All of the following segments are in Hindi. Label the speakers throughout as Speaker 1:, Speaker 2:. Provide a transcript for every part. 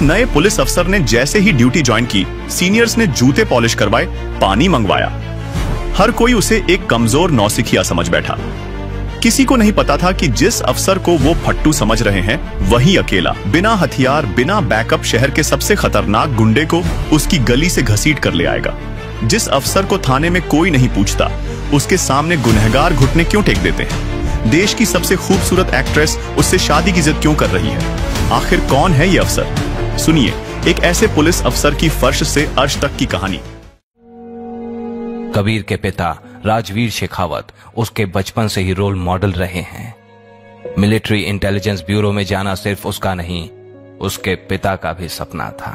Speaker 1: नए पुलिस अफसर ने जैसे ही ड्यूटी ज्वाइन की, सीनियर्स ने जूते पॉलिश करवाए, पानी मंगवाया। हर कोई उसे एक कमजोर नौसिखिया समझ बैठा। किसी को नहीं पता था कि जिस अफसर को वो फट्टू समझ रहे हैं, वही अकेला बिना हथियार, बिना बैकअप शहर के सबसे खतरनाक गुंडे को उसकी गली से घसीट कर ले आएगा। जिस अफसर को थाने में कोई नहीं पूछता, उसके सामने गुनहगार घुटने क्यों टेक देते हैं? देश की सबसे खूबसूरत एक्ट्रेस उससे शादी की जिद क्यों कर रही है? आखिर कौन है ये अफसर? सुनिए एक ऐसे पुलिस अफसर की फर्श से अर्श तक की कहानी।
Speaker 2: कबीर के पिता राजवीर शेखावत उसके बचपन से ही रोल मॉडल रहे हैं। मिलिट्री इंटेलिजेंस ब्यूरो में जाना सिर्फ उसका नहीं, उसके पिता का भी सपना था।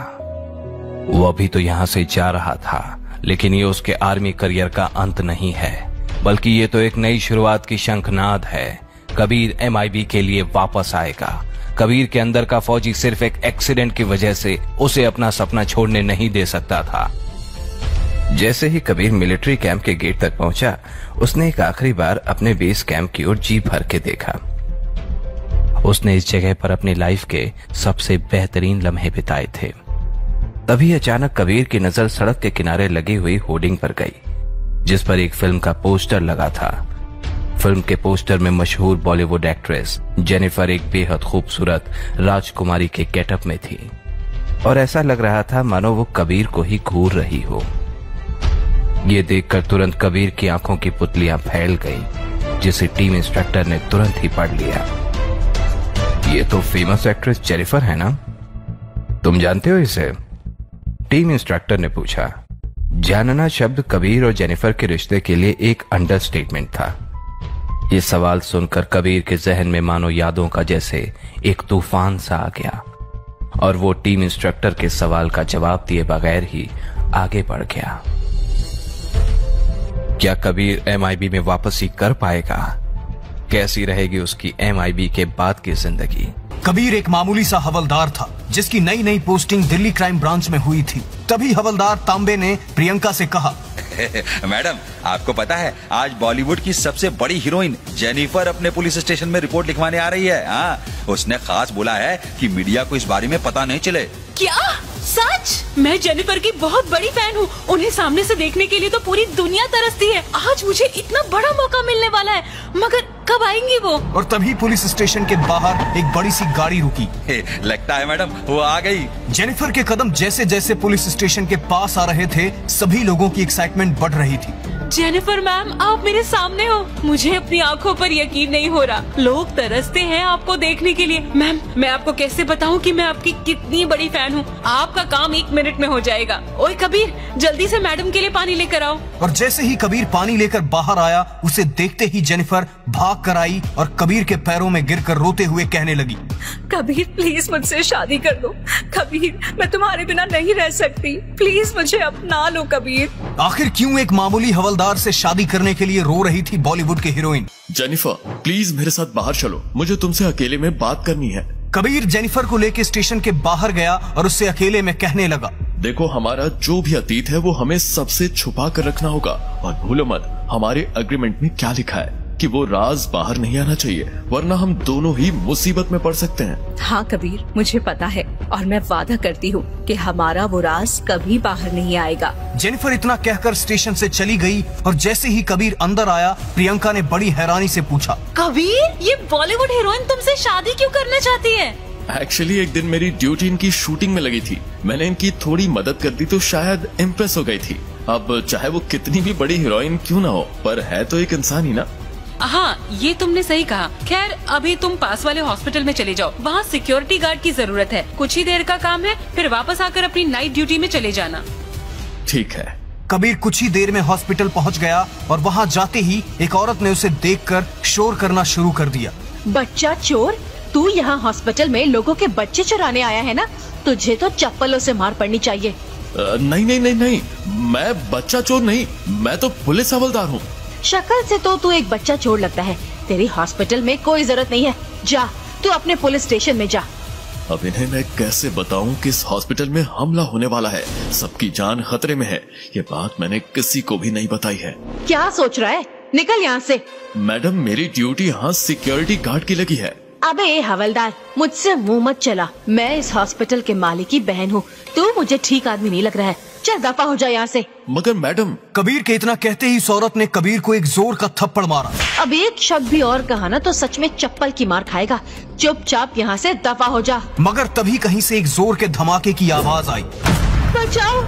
Speaker 2: वो अभी तो यहां से जा रहा था, लेकिन ये उसके आर्मी करियर का अंत नहीं है, बल्कि ये तो एक नई शुरुआत की शंखनाद है। कबीर MIB के लिए वापस आएगा। कबीर के अंदर का फौजी सिर्फ एक एक्सीडेंट की वजह से उसे अपना सपना छोड़ने नहीं दे सकता था। जैसे ही कबीर मिलिट्री कैंप के गेट तक पहुंचा, उसने एक आखिरी बार अपने बेस कैंप की ओर जी भर के देखा। उसने इस जगह पर अपनी लाइफ के सबसे बेहतरीन लम्हे बिताए थे। तभी अचानक कबीर की नजर सड़क के किनारे लगी हुई होर्डिंग पर गई, जिस पर एक फिल्म का पोस्टर लगा था। फिल्म के पोस्टर में मशहूर बॉलीवुड एक्ट्रेस जेनिफर एक बेहद खूबसूरत राजकुमारी के गेटअप में थी, और ऐसा लग रहा था मानो वो कबीर को ही घूर रही हो। ये देखकर तुरंत कबीर की आंखों की पुतलियां फैल गईं, जिसे टीम इंस्ट्रक्टर ने तुरंत ही पढ़ लिया। ये तो फेमस एक्ट्रेस जेनिफर है ना? तुम जानते हो इसे? टीम इंस्ट्रक्टर ने पूछा। जानना शब्द कबीर और जेनिफर के रिश्ते के लिए एक अंडरस्टेटमेंट था। ये सवाल सुनकर कबीर के जहन में मानो यादों का जैसे एक तूफान सा आ गया, और वो टीम इंस्ट्रक्टर के सवाल का जवाब दिए बगैर ही आगे बढ़ गया। क्या कबीर MIB में वापसी कर पाएगा? कैसी रहेगी उसकी MIB के बाद की जिंदगी?
Speaker 3: कबीर एक मामूली सा हवलदार था, जिसकी नई नई पोस्टिंग दिल्ली क्राइम ब्रांच में हुई थी। तभी हवलदार तांबे ने प्रियंका से कहा,
Speaker 4: मैडम, आपको पता है आज बॉलीवुड की सबसे बड़ी हीरोइन जेनिफर अपने पुलिस स्टेशन में रिपोर्ट लिखवाने आ रही है। हाँ, उसने खास बोला है कि मीडिया को इस बारे में पता नहीं चले।
Speaker 5: क्या सच? मैं जेनिफर की बहुत बड़ी फैन हूँ। उन्हें सामने से देखने के लिए तो पूरी दुनिया तरसती है। आज मुझे इतना बड़ा मौका मिलने वाला है, मगर कब आएंगी वो?
Speaker 3: और तभी पुलिस स्टेशन के बाहर एक बड़ी सी गाड़ी रुकी।
Speaker 4: लगता है मैडम वो आ गई।
Speaker 3: जेनिफर के कदम जैसे जैसे पुलिस स्टेशन के पास आ रहे थे, सभी लोगों की एक्साइटमेंट बढ़ रही थी।
Speaker 5: जेनिफर मैम, आप मेरे सामने हो। मुझे अपनी आंखों पर यकीन नहीं हो रहा। लोग तरसते हैं आपको देखने के लिए। मैम, मैं आपको कैसे बताऊं कि मैं आपकी कितनी बड़ी फैन हूं। आपका काम 1 मिनट में हो जाएगा। ओए कबीर, जल्दी से मैडम के लिए पानी लेकर आओ।
Speaker 3: और जैसे ही कबीर पानी लेकर बाहर आया, उसे देखते ही जेनिफर भाग कर आई और कबीर के पैरों में गिरकर रोते हुए कहने लगी,
Speaker 5: कबीर प्लीज मुझसे शादी कर दो। कबीर, मैं तुम्हारे बिना नहीं रह सकती। प्लीज मुझे अपना लो कबीर।
Speaker 3: आखिर क्यों एक मामूली हवलदार से शादी करने के लिए रो रही थी बॉलीवुड के हीरोइन?
Speaker 1: जेनिफर प्लीज मेरे साथ बाहर चलो, मुझे तुमसे अकेले में बात करनी है।
Speaker 3: कबीर जेनिफर को लेकर स्टेशन के बाहर गया और उससे अकेले में कहने लगा,
Speaker 1: देखो हमारा जो भी अतीत है वो हमें सबसे छुपा कर रखना होगा, और भूलो मत हमारे एग्रीमेंट में क्या लिखा है कि वो राज बाहर नहीं आना चाहिए, वरना हम दोनों ही मुसीबत में पड़ सकते हैं।
Speaker 6: हाँ कबीर, मुझे पता है, और मैं वादा करती हूँ कि हमारा वो राज कभी बाहर नहीं आएगा।
Speaker 3: जेनिफर इतना कहकर स्टेशन से चली गई, और जैसे ही कबीर अंदर आया, प्रियंका ने बड़ी हैरानी से पूछा,
Speaker 5: कबीर, ये बॉलीवुड हीरोइन तुमसे शादी क्यों करना चाहती है?
Speaker 1: एक्चुअली एक दिन मेरी ड्यूटी इनकी शूटिंग में लगी थी, मैंने इनकी थोड़ी मदद कर दी तो शायद इम्प्रेस हो गई थी। अब चाहे वो कितनी भी बड़ी हीरोइन क्यों ना हो, पर है तो एक इंसान ही ना।
Speaker 5: हाँ, ये तुमने सही कहा। खैर, अभी तुम पास वाले हॉस्पिटल में चले जाओ, वहाँ सिक्योरिटी गार्ड की जरूरत है। कुछ ही देर का काम है, फिर वापस आकर अपनी नाइट ड्यूटी में चले जाना।
Speaker 1: ठीक है।
Speaker 3: कबीर कुछ ही देर में हॉस्पिटल पहुँच गया, और वहाँ जाते ही एक औरत ने उसे देखकर शोर करना शुरू कर दिया।
Speaker 6: बच्चा चोर, तू यहाँ हॉस्पिटल में लोगों के बच्चे चुराने आया है ना? तुझे तो चप्पलों से मार पड़नी चाहिए।
Speaker 1: नहीं नहीं नहीं नहीं, मैं बच्चा चोर नहीं, मैं तो पुलिस हवलदार हूँ।
Speaker 6: शक्ल से तो तू एक बच्चा चोर लगता है। तेरी हॉस्पिटल में कोई जरूरत नहीं है। जा, तू अपने पुलिस स्टेशन में जा।
Speaker 1: अब इन्हें मैं कैसे बताऊं कि इस हॉस्पिटल में हमला होने वाला है, सबकी जान खतरे में है। ये बात मैंने किसी को भी नहीं बताई है।
Speaker 6: क्या सोच रहा है? निकल यहाँ से।
Speaker 1: मैडम, मेरी ड्यूटी यहाँ सिक्योरिटी गार्ड की लगी है।
Speaker 6: अबे हवलदार, मुझसे मुंह मत चला। मैं इस हॉस्पिटल के मालिक की बहन हूँ। तू मुझे ठीक आदमी नहीं लग रहा है। चल दफा हो जाए यहाँ से।
Speaker 7: मगर मैडम।
Speaker 3: कबीर के इतना कहते ही इस औरत ने कबीर को एक जोर का थप्पड़ मारा।
Speaker 6: अब एक शब्द भी और कहा ना तो सच में चप्पल की मार खाएगा। चुपचाप यहाँ से दफा हो जा।
Speaker 3: मगर तभी कहीं से एक जोर के धमाके की आवाज आई।
Speaker 6: बचाओ!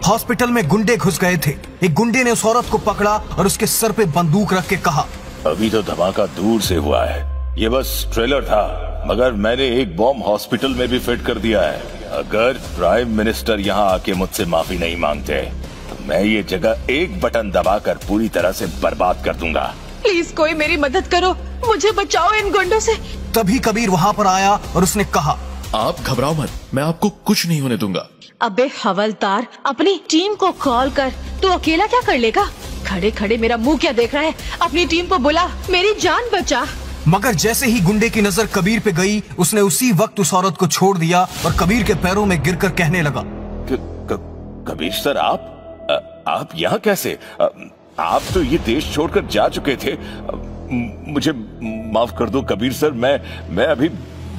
Speaker 3: हॉस्पिटल में गुंडे घुस गए थे। एक गुंडे ने उस औरत को पकड़ा और उसके सर पे बंदूक रख के कहा,
Speaker 8: अभी तो धमाका दूर से हुआ है, ये बस ट्रेलर था, मगर मैंने एक बॉम्ब हॉस्पिटल में भी फिट कर दिया है। अगर प्राइम मिनिस्टर यहाँ आके मुझसे माफी नहीं मांगते तो मैं ये जगह एक बटन दबाकर पूरी तरह से बर्बाद कर दूंगा।
Speaker 6: प्लीज कोई मेरी मदद करो, मुझे बचाओ इन गुंडों से।
Speaker 3: तभी कबीर वहाँ पर आया और उसने कहा,
Speaker 7: आप घबराओ मत, मैं आपको कुछ नहीं होने दूंगा।
Speaker 6: अबे हवलदार, अपनी टीम को कॉल कर। तू अकेला क्या कर लेगा? खड़े खड़े मेरा मुंह क्या देख रहा है? अपनी टीम को बुला, मेरी जान बचा।
Speaker 3: मगर जैसे ही गुंडे की नजर कबीर पे गई, उसने उसी वक्त उस औरत को छोड़ दिया और कबीर के पैरों में गिरकर कहने लगा,
Speaker 8: कबीर सर, आप यहाँ कैसे? आप तो ये देश छोड़कर जा चुके थे। मुझे माफ कर दो कबीर सर, मैं अभी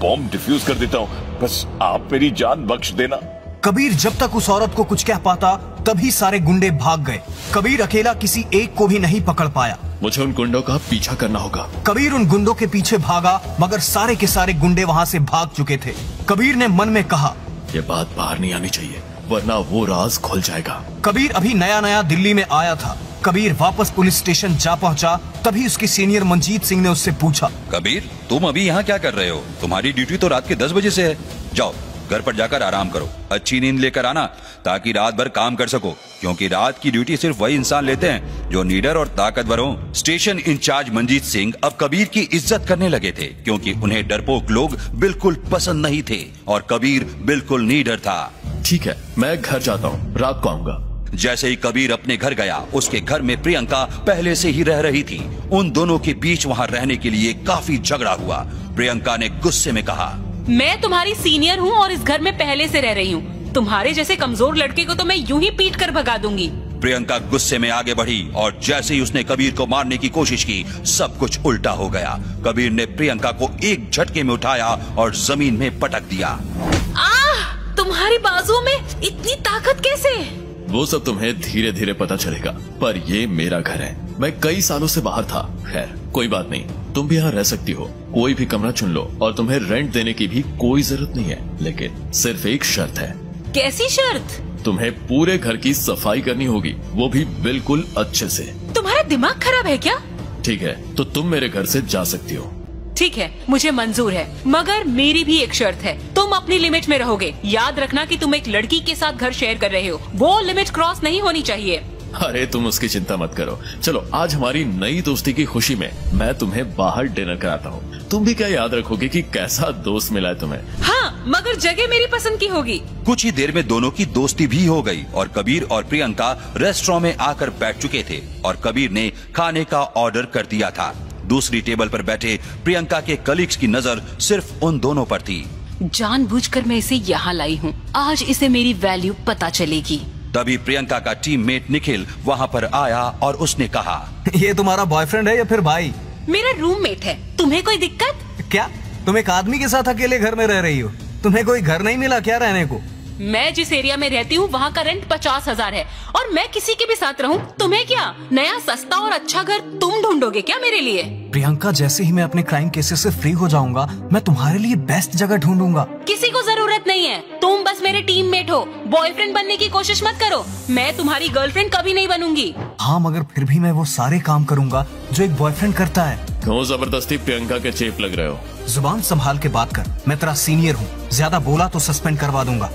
Speaker 8: बॉम्ब डिफ्यूज कर देता हूँ, बस आप मेरी जान बख्श देना।
Speaker 3: कबीर जब तक उस औरत को कुछ कह पाता तभी सारे गुंडे भाग गए। कबीर अकेला किसी एक को भी नहीं पकड़ पाया।
Speaker 7: मुझे उन गुंडों का पीछा करना होगा।
Speaker 3: कबीर उन गुंडों के पीछे भागा, मगर सारे के सारे गुंडे वहाँ से भाग चुके थे। कबीर ने मन में कहा,
Speaker 7: ये बात बाहर नहीं आनी चाहिए, वरना वो राज खुल जाएगा।
Speaker 3: कबीर अभी नया नया दिल्ली में आया था। कबीर वापस पुलिस स्टेशन जा पहुंचा। तभी उसके सीनियर मंजीत सिंह ने उससे पूछा,
Speaker 4: कबीर, तुम अभी यहाँ क्या कर रहे हो? तुम्हारी ड्यूटी तो रात के 10 बजे से है। जाओ घर पर जाकर आराम करो, अच्छी नींद लेकर आना ताकि रात भर काम कर सको, क्योंकि रात की ड्यूटी सिर्फ वही इंसान लेते हैं जो नीडर और ताकतवर हो। स्टेशन इंचार्ज मंजीत सिंह अब कबीर की इज्जत करने लगे थे, क्योंकि उन्हें डरपोक लोग बिल्कुल पसंद नहीं थे और कबीर बिल्कुल नीडर था।
Speaker 7: ठीक है, मैं घर जाता हूँ, रात को आऊंगा।
Speaker 4: जैसे ही कबीर अपने घर गया, उसके घर में प्रियंका पहले से ही रह रही थी। उन दोनों के बीच वहाँ रहने के लिए काफी झगड़ा हुआ। प्रियंका ने गुस्से में कहा,
Speaker 5: मैं तुम्हारी सीनियर हूँ और इस घर में पहले से रह रही हूँ। तुम्हारे जैसे कमजोर लड़के को तो मैं यूं ही पीट कर भगा दूंगी।
Speaker 4: प्रियंका गुस्से में आगे बढ़ी और जैसे ही उसने कबीर को मारने की कोशिश की, सब कुछ उल्टा हो गया। कबीर ने प्रियंका को एक झटके में उठाया और जमीन में पटक दिया।
Speaker 5: तुम्हारी बाजुओं में इतनी ताकत कैसे?
Speaker 7: वो सब तुम्हें धीरे धीरे पता चलेगा, पर ये मेरा घर है। मैं कई सालों से बाहर था। खैर कोई बात नहीं, तुम भी यहाँ रह सकती हो। कोई भी कमरा चुन लो और तुम्हें रेंट देने की भी कोई जरूरत नहीं है, लेकिन सिर्फ एक शर्त है।
Speaker 5: कैसी शर्त?
Speaker 7: तुम्हें पूरे घर की सफाई करनी होगी, वो भी बिल्कुल अच्छे से।
Speaker 5: तुम्हारा दिमाग खराब है क्या?
Speaker 7: ठीक है, तो तुम मेरे घर से जा सकती हो।
Speaker 5: ठीक है, मुझे मंजूर है, मगर मेरी भी एक शर्त है। तुम अपनी लिमिट में रहोगे। याद रखना कि तुम एक लड़की के साथ घर शेयर कर रहे हो, वो लिमिट क्रॉस नहीं होनी चाहिए।
Speaker 7: अरे तुम उसकी चिंता मत करो। चलो आज हमारी नई दोस्ती की खुशी में मैं तुम्हें बाहर डिनर कराता हूँ। तुम भी क्या याद रखोगे कि कैसा दोस्त मिला है तुम्हें।
Speaker 5: हाँ, मगर जगह मेरी पसंद की होगी।
Speaker 4: कुछ ही देर में दोनों की दोस्ती भी हो गई और कबीर और प्रियंका रेस्टोरेंट में आकर बैठ चुके थे और कबीर ने खाने का ऑर्डर कर दिया था। दूसरी टेबल पर बैठे प्रियंका के कलीग्स की नजर सिर्फ उन दोनों पर थी।
Speaker 5: जानबूझकर मैं इसे यहाँ लाई हूँ, आज इसे मेरी वैल्यू पता चलेगी।
Speaker 4: तभी प्रियंका का टीममेट निखिल वहाँ पर आया और उसने कहा,
Speaker 3: ये तुम्हारा बॉयफ्रेंड है या फिर भाई?
Speaker 5: मेरा रूममेट है। तुम्हें कोई दिक्कत?
Speaker 3: क्या तुम एक आदमी के साथ अकेले घर में रह रही हो? तुम्हें कोई घर नहीं मिला क्या रहने को?
Speaker 5: मैं जिस एरिया में रहती हूँ वहाँ का रेंट 50,000 है और मैं किसी के भी साथ रहूँ, तुम्हें क्या? नया सस्ता और अच्छा घर तुम ढूंढोगे क्या मेरे लिए?
Speaker 3: प्रियंका, जैसे ही मैं अपने क्राइम केसेस से फ्री हो जाऊंगा, मैं तुम्हारे लिए बेस्ट जगह ढूंढूंगा।
Speaker 5: किसी को जरूरत नहीं है, तुम बस मेरे टीममेट हो। बॉयफ्रेंड बनने की कोशिश मत करो, मैं तुम्हारी गर्लफ्रेंड कभी नहीं बनूंगी।
Speaker 3: हाँ, मगर फिर भी मैं वो सारे काम करूंगा जो एक बॉयफ्रेंड करता है।
Speaker 7: क्यों जबरदस्ती प्रियंका के चेप लग रहे हो?
Speaker 3: जुबान संभाल के बात कर, मैं तेरा सीनियर हूँ। ज्यादा बोला तो सस्पेंड करवा दूंगा।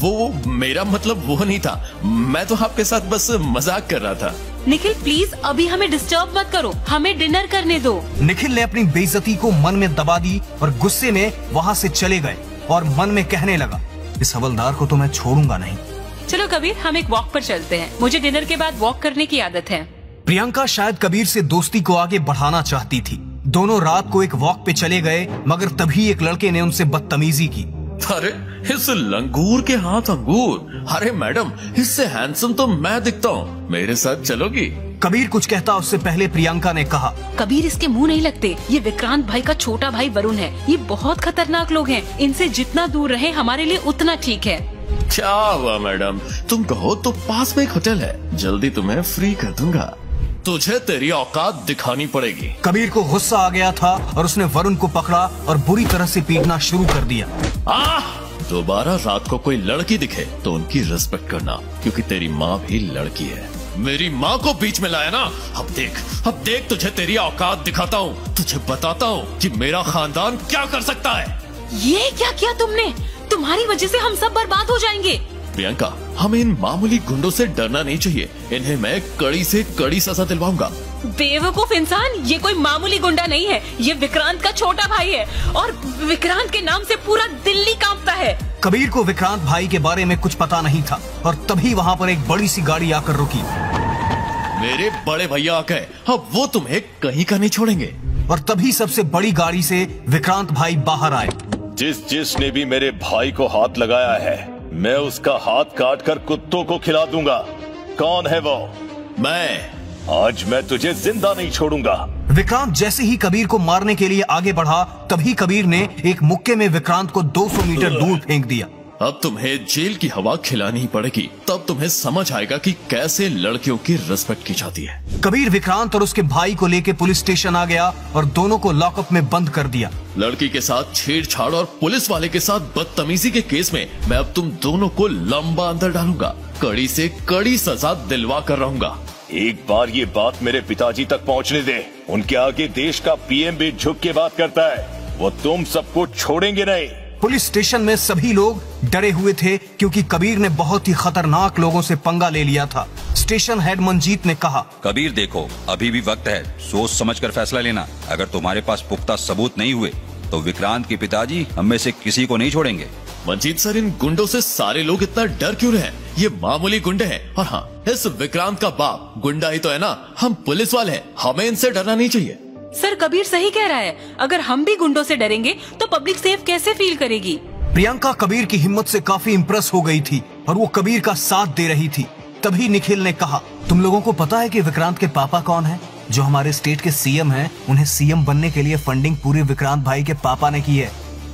Speaker 7: वो मेरा मतलब वो नहीं था, मैं तो आपके साथ बस मजाक कर रहा था।
Speaker 5: निखिल प्लीज अभी हमें डिस्टर्ब मत करो, हमें डिनर करने दो।
Speaker 3: निखिल ने अपनी बेइज्जती को मन में दबा दी और गुस्से में वहाँ से चले गए और मन में कहने लगा, इस हवलदार को तो मैं छोड़ूंगा नहीं।
Speaker 5: चलो कबीर, हम एक वॉक पर चलते हैं, मुझे डिनर के बाद वॉक करने की आदत है।
Speaker 3: प्रियंका शायद कबीर से दोस्ती को आगे बढ़ाना चाहती थी। दोनों रात को एक वॉक पे चले गए, मगर तभी एक लड़के ने उनसे बदतमीजी की।
Speaker 7: अरे इस लंगूर के हाथ अंगूर। अरे मैडम, इससे हैंडसम तो मैं दिखता हूँ, मेरे साथ चलोगी?
Speaker 3: कबीर कुछ कहता उससे पहले प्रियंका ने कहा,
Speaker 5: कबीर इसके मुंह नहीं लगते। ये विक्रांत भाई का छोटा भाई वरुण है। ये बहुत खतरनाक लोग हैं। इनसे जितना दूर रहे हमारे लिए उतना ठीक है।
Speaker 7: क्या हुआ मैडम, तुम कहो तो पास में एक होटल है, जल्दी तुम्हें फ्री कर दूंगा। तुझे तेरी औकात दिखानी पड़ेगी।
Speaker 3: कबीर को गुस्सा आ गया था और उसने वरुण को पकड़ा और बुरी तरह से पीटना शुरू कर दिया।
Speaker 7: दोबारा रात को कोई लड़की दिखे तो उनकी रिस्पेक्ट करना, क्योंकि तेरी माँ भी लड़की है। मेरी माँ को बीच में लाया ना। अब देख तुझे तेरी औकात दिखाता हूँ। तुझे बताता हूँ कि मेरा खानदान क्या कर सकता है।
Speaker 5: ये क्या किया तुमने? तुम्हारी वजह से हम सब बर्बाद हो जाएंगे।
Speaker 7: प्रियंका, हमें इन मामूली गुंडों से डरना नहीं चाहिए। इन्हें मैं कड़ी से कड़ी सजा दिलवाऊंगा।
Speaker 5: बेवकूफ इंसान, ये कोई मामूली गुंडा नहीं है। ये विक्रांत का छोटा भाई है और विक्रांत के नाम से पूरा दिल्ली कांपता है।
Speaker 3: कबीर को विक्रांत भाई के बारे में कुछ पता नहीं था और तभी वहाँ पर एक बड़ी सी गाड़ी आकर रुकी।
Speaker 7: मेरे बड़े भैया आ गए, अब वो तुम्हें कहीं का नहीं छोड़ेंगे।
Speaker 3: और तभी सबसे बड़ी गाड़ी से विक्रांत भाई बाहर आए।
Speaker 8: जिसने भी मेरे भाई को हाथ लगाया है, मैं उसका हाथ काट कर कुत्तों को खिला दूंगा। कौन है वो?
Speaker 7: मैं।
Speaker 8: आज मैं तुझे जिंदा नहीं छोड़ूंगा।
Speaker 3: विक्रांत जैसे ही कबीर को मारने के लिए आगे बढ़ा, तभी कबीर ने एक मुक्के में विक्रांत को 200 मीटर दूर फेंक दिया।
Speaker 7: अब तुम्हें जेल की हवा खिलानी ही पड़ेगी, तब तुम्हें समझ आएगा कि कैसे लड़कियों की रिस्पेक्ट की जाती है।
Speaker 3: कबीर विक्रांत और उसके भाई को लेके पुलिस स्टेशन आ गया और दोनों को लॉकअप में बंद कर दिया।
Speaker 7: लड़की के साथ छेड़छाड़ और पुलिस वाले के साथ बदतमीजी के केस में मैं अब तुम दोनों को लंबा अंदर डालूंगा। कड़ी से कड़ी सजा दिलवा कर रहूंगा।
Speaker 8: एक बार ये बात मेरे पिताजी तक पहुंचने दे। उनके आगे देश का पीएम भी झुक के बात करता है। वो तुम सबको छोड़ेंगे नहीं।
Speaker 3: पुलिस स्टेशन में सभी लोग डरे हुए थे क्योंकि कबीर ने बहुत ही खतरनाक लोगों से पंगा ले लिया था। स्टेशन हेड मंजीत ने कहा,
Speaker 4: कबीर देखो, अभी भी वक्त है, सोच समझकर फैसला लेना। अगर तुम्हारे पास पुख्ता सबूत नहीं हुए तो विक्रांत के पिताजी हम में से किसी को नहीं छोड़ेंगे।
Speaker 7: मंजीत सर, इन गुंडों से सारे लोग इतना डर क्यों रहे हैं? ये मामूली गुंडे हैं। और हाँ, इस विक्रांत का बाप गुंडा ही तो है ना। हम पुलिस वाले हैं, हमें इनसे डरना नहीं चाहिए।
Speaker 5: सर, कबीर सही कह रहा है। अगर हम भी गुंडों से डरेंगे तो पब्लिक सेफ कैसे फील करेगी?
Speaker 3: प्रियंका कबीर की हिम्मत से काफी इम्प्रेस हो गई थी और वो कबीर का साथ दे रही थी। तभी निखिल ने कहा, तुम लोगों को पता है कि विक्रांत के पापा कौन है? जो हमारे स्टेट के सीएम हैं। उन्हें सीएम बनने के लिए फंडिंग पूरी विक्रांत भाई के पापा ने की है।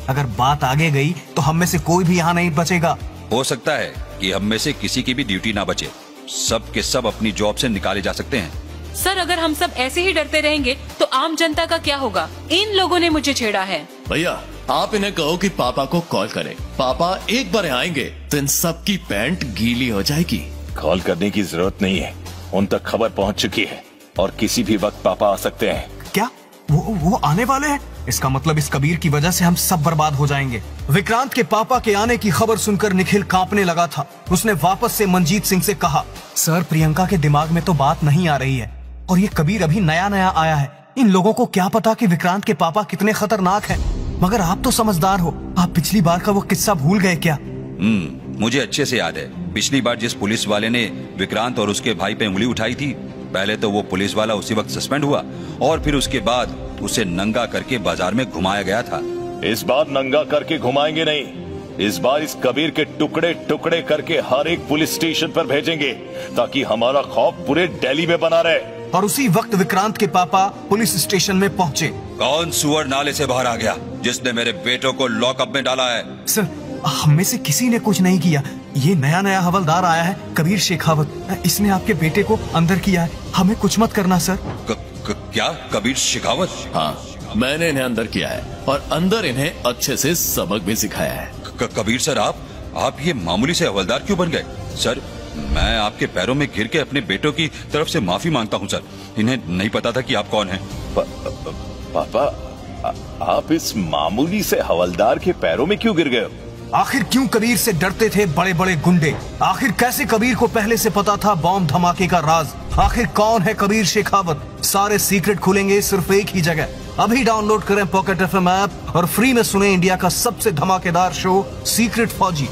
Speaker 3: अगर बात आगे गई तो हम में से कोई भी यहाँ नहीं बचेगा।
Speaker 4: हो सकता है कि हम में से किसी की भी ड्यूटी ना बचे। सब के सब अपनी जॉब से निकाले जा सकते हैं।
Speaker 5: सर, अगर हम सब ऐसे ही डरते रहेंगे तो आम जनता का क्या होगा? इन लोगों ने मुझे छेड़ा है।
Speaker 7: भैया, आप इन्हें कहो कि पापा को कॉल करें। पापा एक बार आएंगे तो इन सब की पैंट गीली हो जाएगी।
Speaker 8: कॉल करने की जरूरत नहीं है, उन तक खबर पहुंच चुकी है और किसी भी वक्त पापा आ सकते हैं।
Speaker 3: क्या वो आने वाले हैं? इसका मतलब इस कबीर की वजह से हम सब बर्बाद हो जाएंगे। विक्रांत के पापा के आने की खबर सुनकर निखिल कांपने लगा था। उसने वापस से मंजीत सिंह से कहा, सर, प्रियंका के दिमाग में तो बात नहीं आ रही है और ये कबीर अभी नया नया आया है। इन लोगों को क्या पता कि विक्रांत के पापा कितने खतरनाक हैं। मगर आप तो समझदार हो, आप पिछली बार का वो किस्सा भूल गए क्या?
Speaker 4: मुझे अच्छे से याद है। पिछली बार जिस पुलिस वाले ने विक्रांत और उसके भाई पे उंगली उठाई थी, पहले तो वो पुलिस वाला उसी वक्त सस्पेंड हुआ और फिर उसके बाद उसे नंगा करके बाजार में घुमाया गया था।
Speaker 8: इस बार नंगा करके घुमाएंगे नहीं। इस बार इस कबीर के टुकड़े टुकड़े करके हर एक पुलिस स्टेशन पर भेजेंगे ताकि हमारा खौफ पूरे दिल्ली में बना रहे।
Speaker 3: और उसी वक्त विक्रांत के पापा पुलिस स्टेशन में पहुंचे।
Speaker 4: कौन सुअर नाले से बाहर आ गया जिसने मेरे बेटों को लॉकअप में डाला है?
Speaker 3: सर, हम में से किसी ने कुछ नहीं किया। ये नया नया हवलदार आया है, कबीर शेखावत। इसने आपके बेटे को अंदर किया है। हमें कुछ मत करना सर।
Speaker 4: क्या कबीर शेखावत?
Speaker 7: हाँ, मैंने इन्हें अंदर किया है और अंदर इन्हें अच्छे से सबक भी सिखाया है।
Speaker 4: कबीर सर, आप ये मामूली से हवलदार क्यों बन गए? सर, मैं आपके पैरों में गिर के अपने बेटों की तरफ से माफी मांगता हूँ सर। इन्हें नहीं पता था कि आप कौन हैं।
Speaker 8: पापा, आप इस मामूली से हवलदार के पैरों में क्यों गिर गए?
Speaker 3: आखिर क्यों कबीर से डरते थे बड़े बड़े गुंडे? आखिर कैसे कबीर को पहले से पता था बॉम्ब धमाके का राज? आखिर कौन है कबीर शेखावत? सारे सीक्रेट खुलेंगे सिर्फ एक ही जगह। अभी डाउनलोड करें पॉकेट FM ऐप और फ्री में सुने इंडिया का सबसे धमाकेदार शो सीक्रेट फौजी।